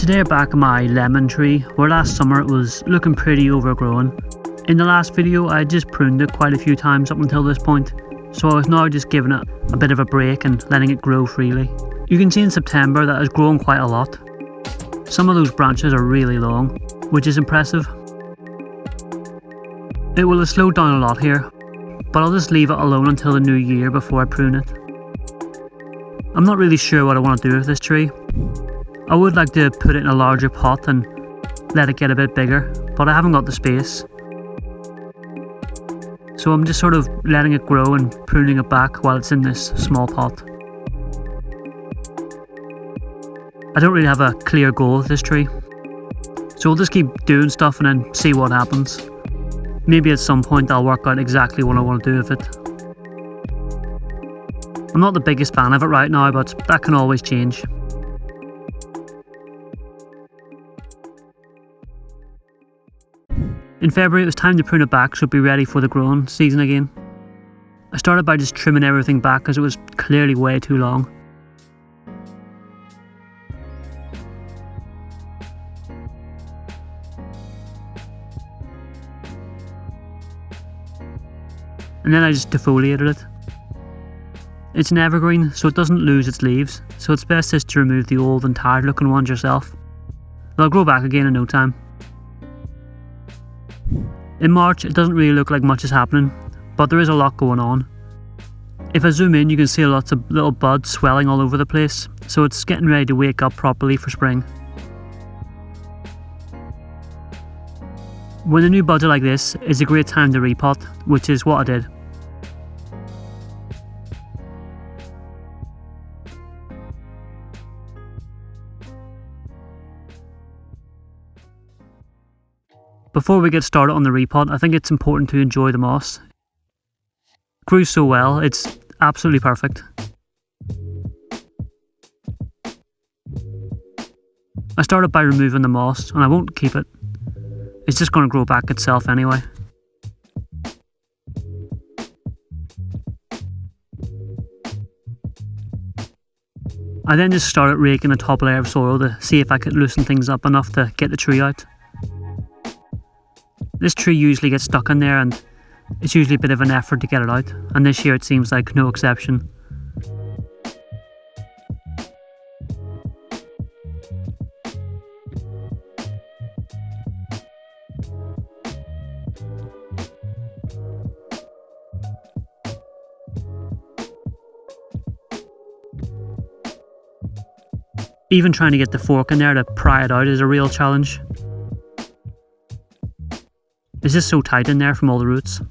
Today I'm back at my lemon tree, where last summer it was looking pretty overgrown. In the last video I just pruned it quite a few times up until this point, so I was now just giving it a bit of a break and letting it grow freely. You can see in September that it's grown quite a lot. Some of those branches are really long, which is impressive. It will have slowed down a lot here, but I'll just leave it alone until the new year before I prune it. I'm not really sure what I want to do with this tree. I would like to put it in a larger pot and let it get a bit bigger, but I haven't got the space. So I'm just sort of letting it grow and pruning it back while it's in this small pot. I don't really have a clear goal with this tree, so I'll just keep doing stuff and then see what happens. Maybe at some point I'll work out exactly what I want to do with it. I'm not the biggest fan of it right now, but that can always change. In February it was time to prune it back so it'd be ready for the growing season again. I started by just trimming everything back as it was clearly way too long. And then I just defoliated it. It's an evergreen, so it doesn't lose its leaves, so it's best just to remove the old and tired looking ones yourself. They'll grow back again in no time. In March it doesn't really look like much is happening, but there is a lot going on. If I zoom in you can see lots of little buds swelling all over the place, so it's getting ready to wake up properly for spring. When the new buds are like this, it's a great time to repot, which is what I did. Before we get started on the repot, I think it's important to enjoy the moss. It grew so well, it's absolutely perfect. I started by removing the moss, and I won't keep it. It's just going to grow back itself anyway. I then just started raking the top layer of soil to see if I could loosen things up enough to get the tree out. This tree usually gets stuck in there and it's usually a bit of an effort to get it out, and this year it seems like no exception. Even trying to get the fork in there to pry it out is a real challenge. It's just so tight in there from all the roots.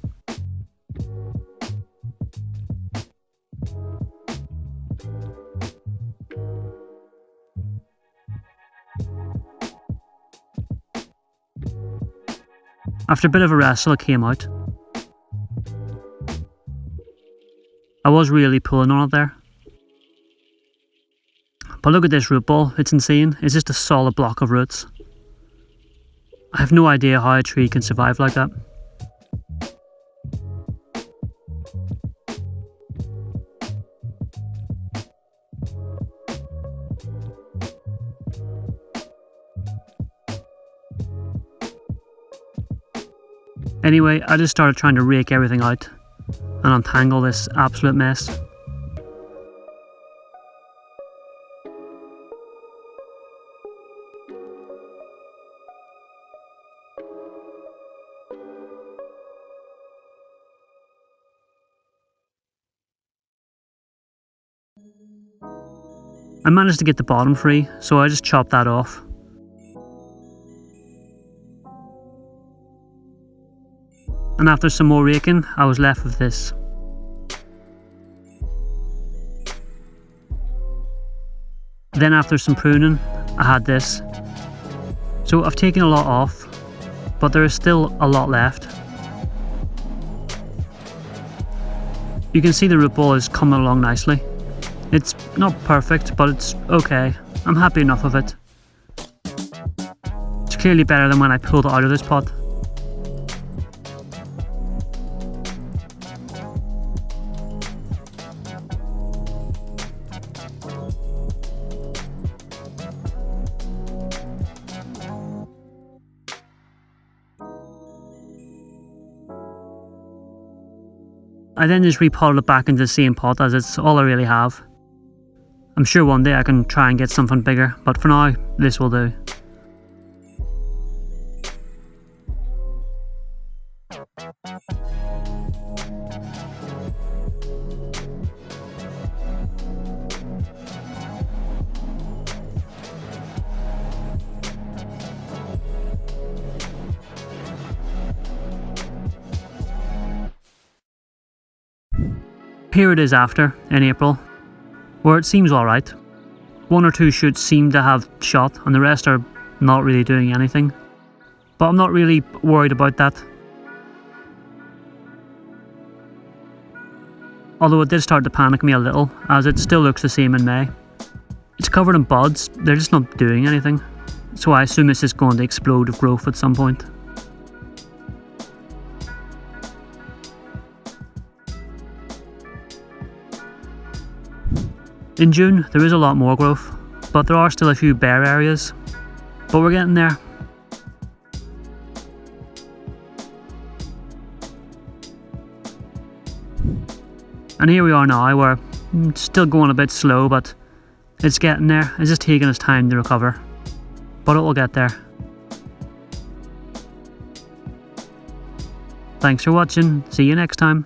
After a bit of a wrestle it came out. I was really pulling on it there. But look at this root ball, it's insane. It's just a solid block of roots. I have no idea how a tree can survive like that. Anyway, I just started trying to rake everything out and untangle this absolute mess. I managed to get the bottom free, so I just chopped that off. And after some more raking, I was left with this. Then after some pruning, I had this. So I've taken a lot off, but there is still a lot left. You can see the root ball is coming along nicely. It's not perfect, but it's okay. I'm happy enough of it. It's clearly better than when I pulled it out of this pot. I then just repotted it back into the same pot as it's all I really have. I'm sure one day I can try and get something bigger, but for now, this will do. Here it is after, in April, where it seems alright. One or two shoots seem to have shot and the rest are not really doing anything. But I'm not really worried about that. Although it did start to panic me a little, as it still looks the same in May. It's covered in buds, they're just not doing anything. So I assume it's just going to explode with growth at some point. In June, there is a lot more growth, but there are still a few bare areas. But we're getting there. And here we are now, where it's still going a bit slow, but it's getting there. It's just taking its time to recover. But it will get there. Thanks for watching. See you next time.